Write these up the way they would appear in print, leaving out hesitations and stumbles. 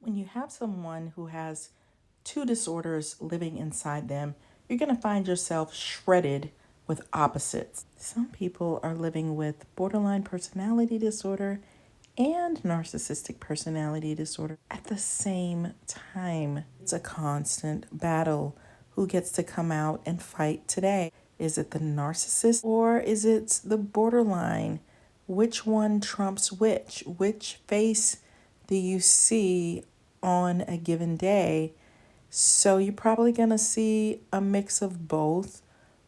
When you have someone who has two disorders living inside them, you're going to find yourself shredded with opposites. Some people are living with borderline personality disorder and narcissistic personality disorder at the same time. It's a constant battle. Who gets to come out and fight today? Is it the narcissist or is it the borderline? Which one trumps which? Which face do you see on a given day? So you're probably going to see a mix of both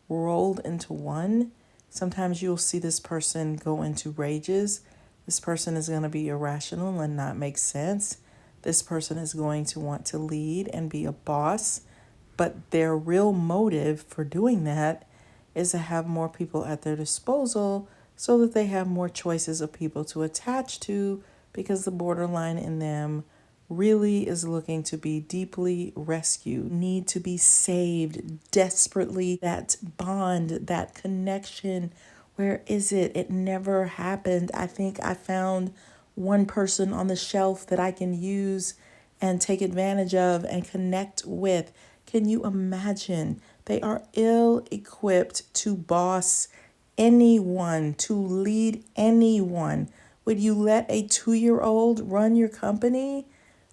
rolled into one. Sometimes you'll see this person go into rages. This person is going to be irrational and not make sense. This person is going to want to lead and be a boss, but their real motive for doing that is to have more people at their disposal so that they have more choices of people to attach to, because the borderline in them really is looking to be deeply rescued, need to be saved desperately. That bond, that connection, where is it? It never happened. I think I found one person on the shelf that I can use and take advantage of and connect with. Can you imagine? They are ill equipped to boss anyone, to lead anyone. Would you let a 2-year-old run your company?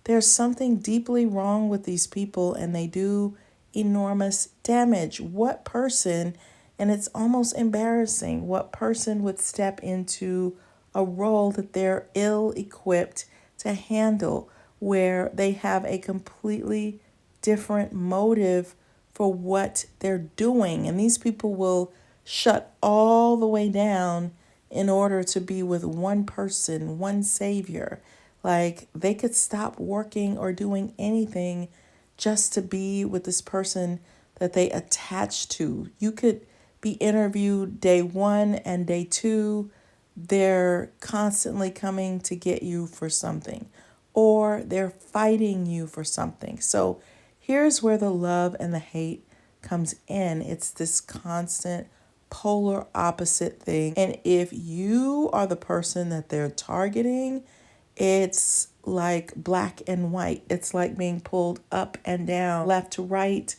There's something deeply wrong with these people and they do enormous damage. What person, and it's almost embarrassing, what person would step into a role that they're ill equipped to handle, where they have a completely different motive for what they're doing? And these people will shut all the way down in order to be with one person, one savior. Like they could stop working or doing anything just to be with this person that they attach to. You could be interviewed day one and day two. They're constantly coming to get you for something, or they're fighting you for something. So here's where the love and the hate comes in. It's this constant polar opposite thing. And if you are the person that they're targeting, it's like black and white. It's like being pulled up and down, left to right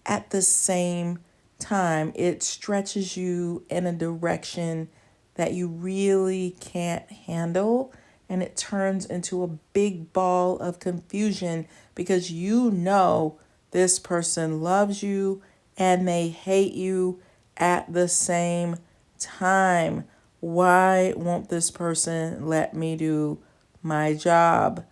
at the same time. It stretches you in a direction that you really can't handle. And it turns into a big ball of confusion because you know this person loves you and they hate you at the same time. Why won't this person let me do my job?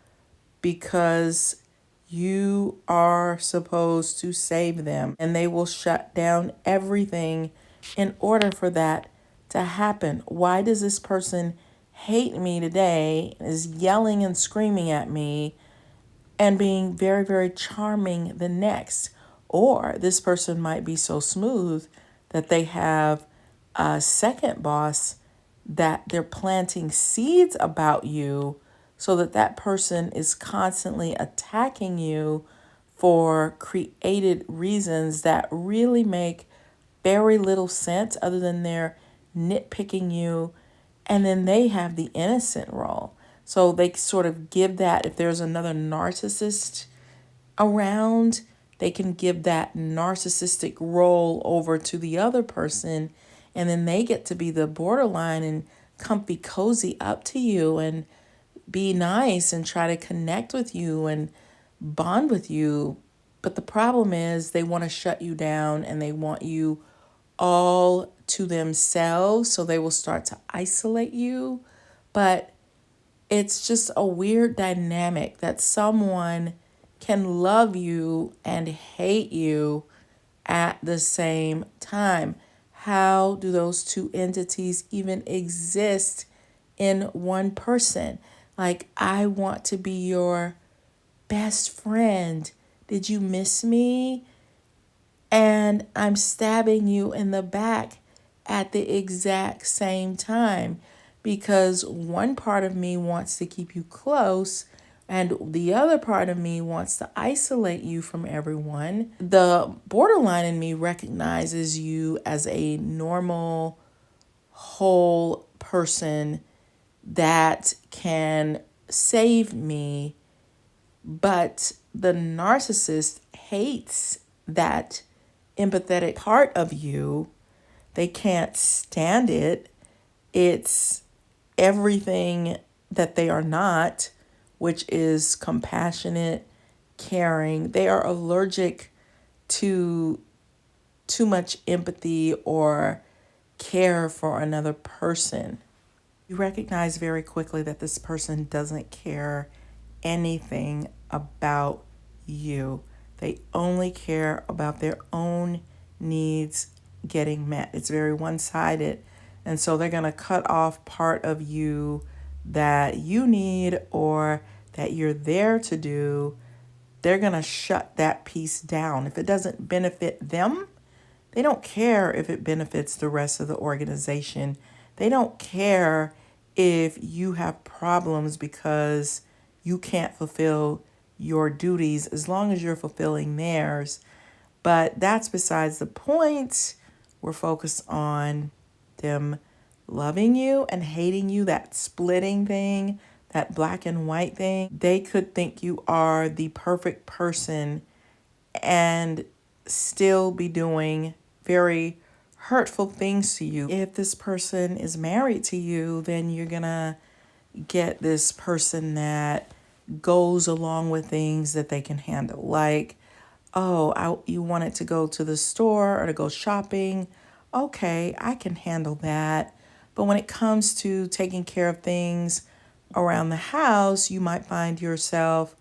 Because you are supposed to save them, and they will shut down everything in order for that to happen. Why does this person hate me today, is yelling and screaming at me and being very, very charming the next? Or this person might be so smooth that they have a second boss that they're planting seeds about you so that that person is constantly attacking you for created reasons that really make very little sense other than they're nitpicking you. And then they have the innocent role. So they sort of give that, if there's another narcissist around, they can give that narcissistic role over to the other person. And then they get to be the borderline and comfy cozy up to you and be nice and try to connect with you and bond with you. But the problem is they want to shut you down and they want you all to themselves. So they will start to isolate you. But it's just a weird dynamic that someone can love you and hate you at the same time. How do those two entities even exist in one person? Like, I want to be your best friend. Did you miss me? And I'm stabbing you in the back at the exact same time because one part of me wants to keep you close and the other part of me wants to isolate you from everyone. The borderline in me recognizes you as a normal, whole person that can save me But the narcissist hates that empathetic part of you. They can't stand it. It's everything that they are not, which is compassionate, caring. They are allergic to too much empathy or care for another person. You recognize very quickly that this person doesn't care anything about you. They only care about their own needs getting met. It's very one sided. And so they're going to cut off part of you that you need or that you're there to do. They're going to shut that piece down. If it doesn't benefit them, they don't care if it benefits the rest of the organization. They don't care if you have problems because you can't fulfill your duties as long as you're fulfilling theirs. But that's besides the point. We're focused on them loving you and hating you, that splitting thing, that black and white thing. They could think you are the perfect person and still be doing very hurtful things to you. If this person is married to you, then you're gonna get this person that goes along with things that they can handle. Like, oh, you wanted to go to the store or to go shopping. Okay, I can handle that. But when it comes to taking care of things around the house, you might find yourself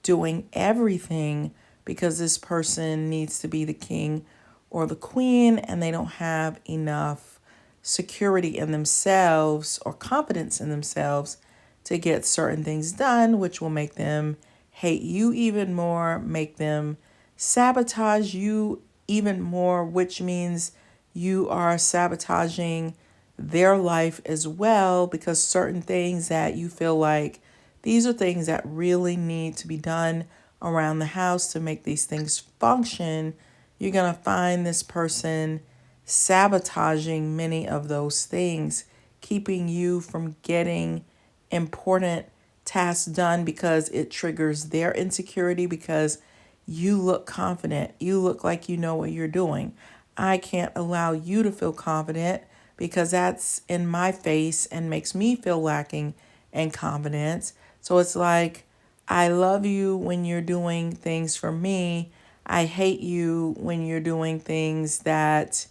doing everything because this person needs to be the king or the queen and they don't have enough security in themselves or confidence in themselves to get certain things done, which will make them hate you even more, make them sabotage you even more, which means you are sabotaging their life as well because certain things that you feel like these are things that really need to be done around the house to make these things function, you're going to find this person sabotaging many of those things, keeping you from getting important tasks done because it triggers their insecurity because you look confident. You look like you know what you're doing. I can't allow you to feel confident because that's in my face and makes me feel lacking in confidence. So it's like, I love you when you're doing things for me. I hate you when you're doing things that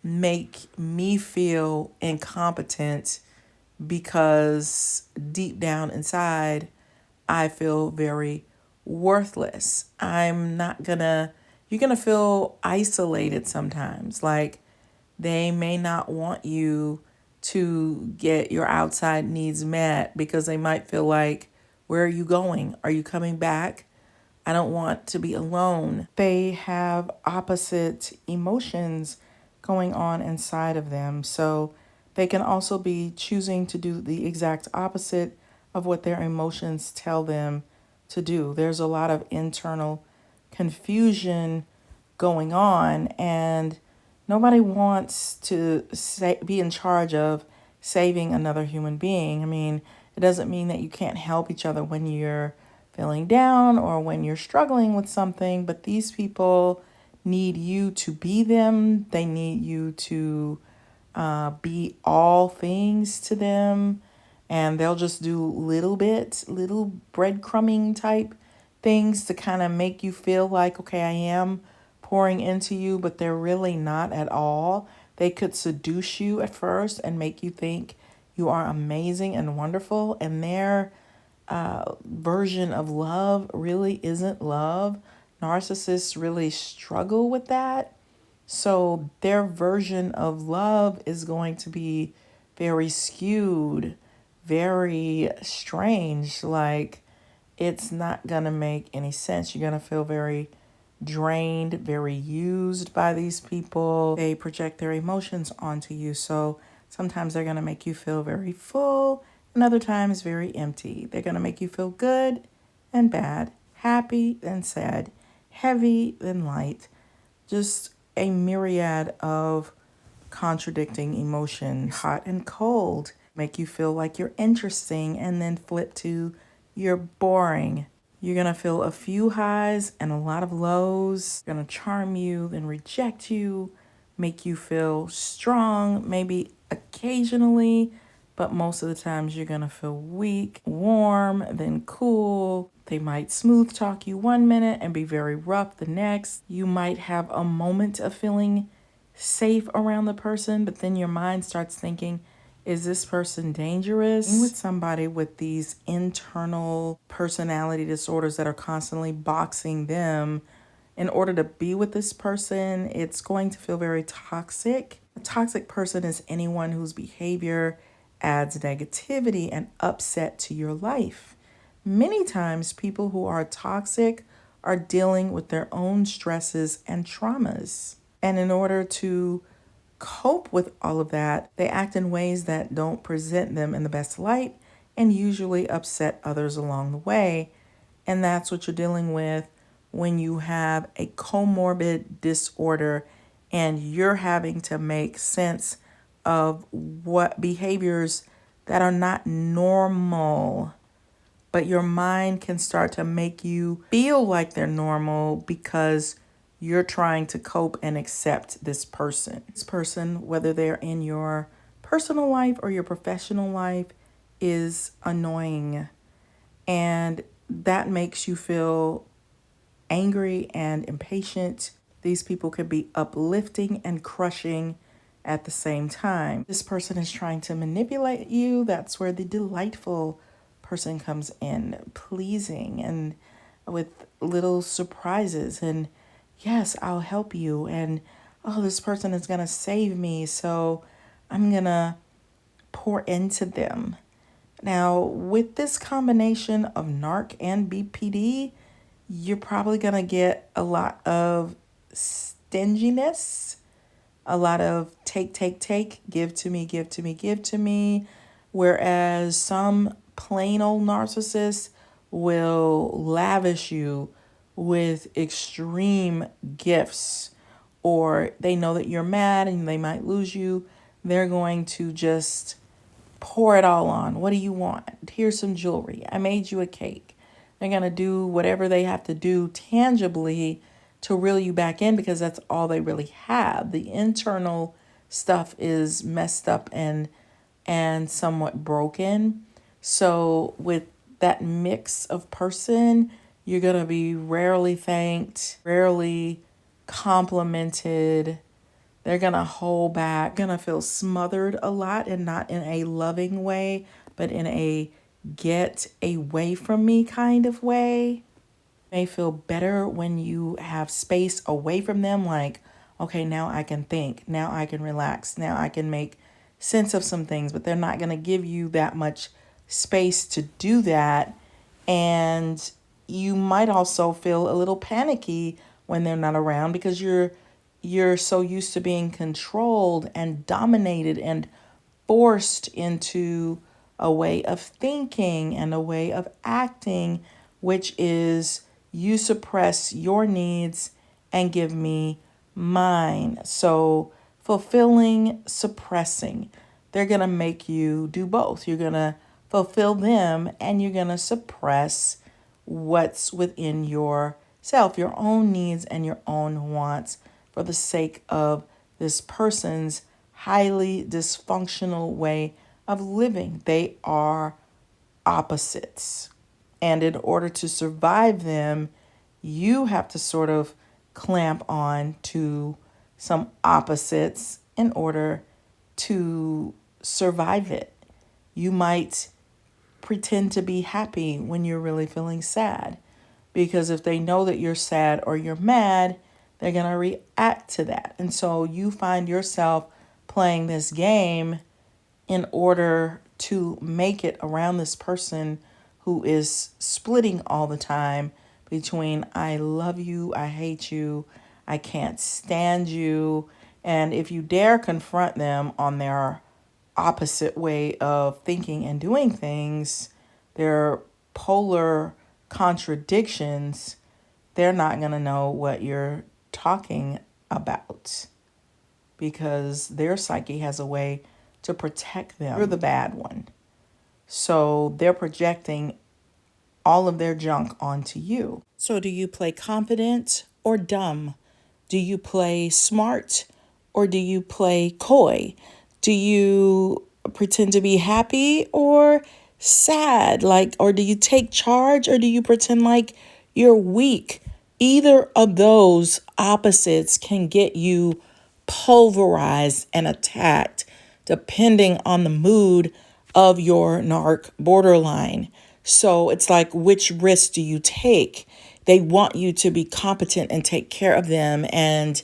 make me feel incompetent because deep down inside, I feel very worthless. You're gonna feel isolated sometimes. Like they may not want you to get your outside needs met because they might feel like, where are you going? Are you coming back? I don't want to be alone. They have opposite emotions going on inside of them. So they can also be choosing to do the exact opposite of what their emotions tell them to do. There's a lot of internal confusion going on, and nobody wants to be in charge of saving another human being. I mean, it doesn't mean that you can't help each other when you're feeling down or when you're struggling with something, but these people need you to be them. They need you to be all things to them, and they'll just do little breadcrumbing type things to kind of make you feel like, okay, I am pouring into you, but they're really not at all. They could seduce you at first and make you think you are amazing and wonderful, and their version of love really isn't love. Narcissists really struggle with that. So their version of love is going to be very skewed, very strange. Like it's not going to make any sense. You're going to feel very drained, very used by these people. They project their emotions onto you. So sometimes they're going to make you feel very full and other times very empty. They're going to make you feel good and bad, happy and sad, heavy and light. Just a myriad of contradicting emotions, hot and cold, make you feel like you're interesting and then flip to you're boring. You're going to feel a few highs and a lot of lows. Going to charm you, then reject you, make you feel strong, maybe occasionally, but most of the times you're going to feel weak, warm, then cool. They might smooth talk you 1 minute and be very rough the next. You might have a moment of feeling safe around the person, but then your mind starts thinking, is this person dangerous? Being with somebody with these internal personality disorders that are constantly boxing them, in order to be with this person, it's going to feel very toxic. A toxic person is anyone whose behavior adds negativity and upset to your life. Many times, people who are toxic are dealing with their own stresses and traumas. And in order to cope with all of that, they act in ways that don't present them in the best light and usually upset others along the way. And that's what you're dealing with when you have a comorbid disorder and you're having to make sense of what behaviors that are not normal. But your mind can start to make you feel like they're normal because you're trying to cope and accept this person. This person, whether they're in your personal life or your professional life, is annoying. And that makes you feel angry and impatient. These people can be uplifting and crushing at the same time. This person is trying to manipulate you. That's where the delightful person comes in, pleasing and with little surprises. And yes, I'll help you. And oh, this person is going to save me. So I'm going to pour into them. Now, with this combination of NARC and BPD, you're probably going to get a lot of stinginess, a lot of take, give to me, give to me, give to me. Whereas some plain old narcissists will lavish you with extreme gifts, or they know that you're mad and they might lose you. They're going to just pour it all on. What do you want? Here's some jewelry. I made you a cake. They're going to do whatever they have to do tangibly to reel you back in because that's all they really have. The internal stuff is messed up and somewhat broken. So with that mix of person, you're going to be rarely thanked, rarely complimented. They're going to hold back, going to feel smothered a lot, and not in a loving way, but in a get away from me kind of way. May feel better when you have space away from them, like, okay, now I can think, now I can relax, now I can make sense of some things, but they're not going to give you that much space to do that. And you might also feel a little panicky when they're not around because you're so used to being controlled and dominated and forced into a way of thinking and a way of acting, which is you suppress your needs and give me mine. So fulfilling, suppressing, they're going to make you do both. You're going to fulfill them and you're going to suppress what's within yourself, your own needs and your own wants, for the sake of this person's highly dysfunctional way of living. They are opposites. And in order to survive them, you have to sort of clamp on to some opposites in order to survive it. You might pretend to be happy when you're really feeling sad, because if they know that you're sad or you're mad, they're going to react to that. And so you find yourself playing this game in order to make it around this person who is splitting all the time between I love you, I hate you, I can't stand you. And if you dare confront them on their opposite way of thinking and doing things, their polar contradictions, they're not going to know what you're talking about because their psyche has a way to protect them. You're the bad one. So they're projecting all of their junk onto you. So do you play confident or dumb? Do you play smart or do you play coy? Do you pretend to be happy or sad? Or do you take charge or do you pretend like you're weak? Either of those opposites can get you pulverized and attacked depending on the mood of your narc borderline. So it's like, which risk do you take? They want you to be competent and take care of them and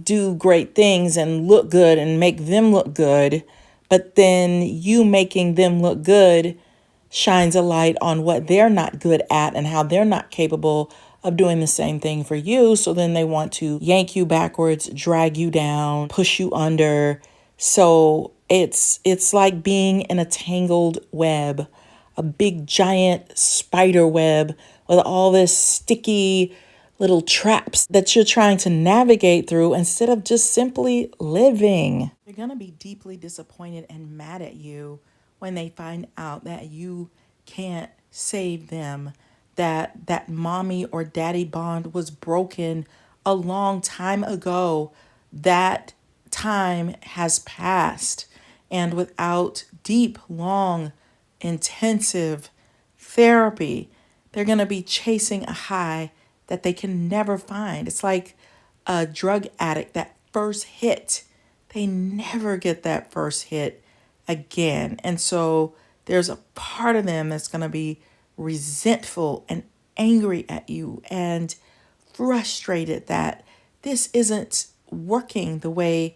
do great things and look good and make them look good. But then you making them look good shines a light on what they're not good at and how they're not capable of doing the same thing for you. So then they want to yank you backwards, drag you down, push you under. So it's like being in a tangled web, a big giant spider web with all this sticky little traps that you're trying to navigate through instead of just simply living. They're going to be deeply disappointed and mad at you when they find out that you can't save them, that mommy or daddy bond was broken a long time ago. That time has passed. And without deep, long, intensive therapy, they're going to be chasing a high that they can never find. It's like a drug addict, that first hit. They never get that first hit again. And so there's a part of them that's going to be resentful and angry at you and frustrated that this isn't working the way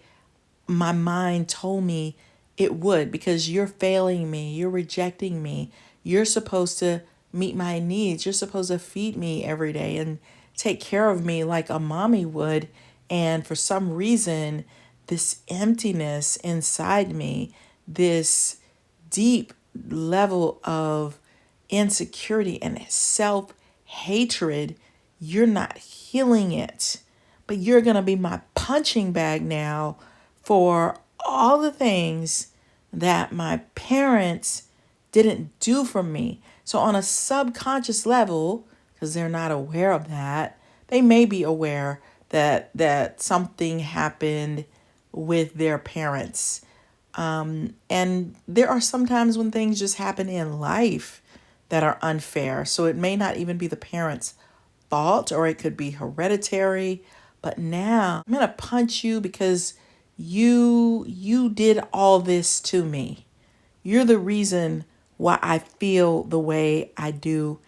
my mind told me it would, because you're failing me, you're rejecting me. You're supposed to meet my needs. You're supposed to feed me every day and take care of me like a mommy would. And for some reason, this emptiness inside me, this deep level of insecurity and self-hatred, you're not healing it. But you're going to be my punching bag now for all the things that my parents didn't do for me. So on a subconscious level, because they're not aware of that, they may be aware that something happened with their parents. And there are some times when things just happen in life that are unfair. So it may not even be the parents' fault, or it could be hereditary. But now I'm going to punch you because you did all this to me. You're the reason why I feel the way I do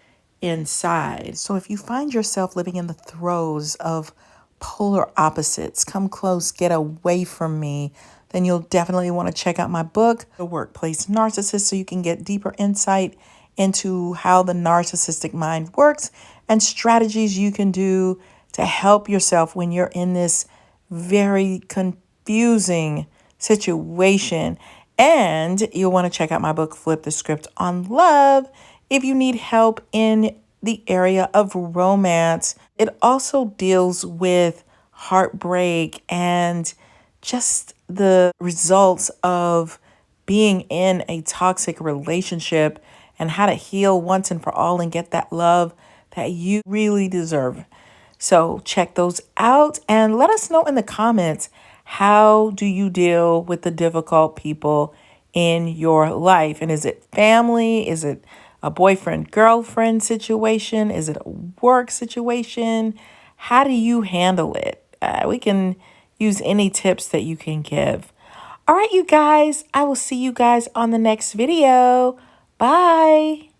inside. So if you find yourself living in the throes of polar opposites, come close, get away from me, then you'll definitely want to check out my book, The Workplace Narcissist, so you can get deeper insight into how the narcissistic mind works and strategies you can do to help yourself when you're in this very confusing situation. And you'll want to check out my book, Flip the Script on Love, if you need help in the area of romance. It also deals with heartbreak and just the results of being in a toxic relationship and how to heal once and for all and get that love that you really deserve. So check those out and let us know in the comments, how do you deal with the difficult people in your life? And is it family? Is it a boyfriend-girlfriend situation? Is it a work situation? How do you handle it? We can use any tips that you can give. All right, you guys, I will see you guys on the next video. Bye.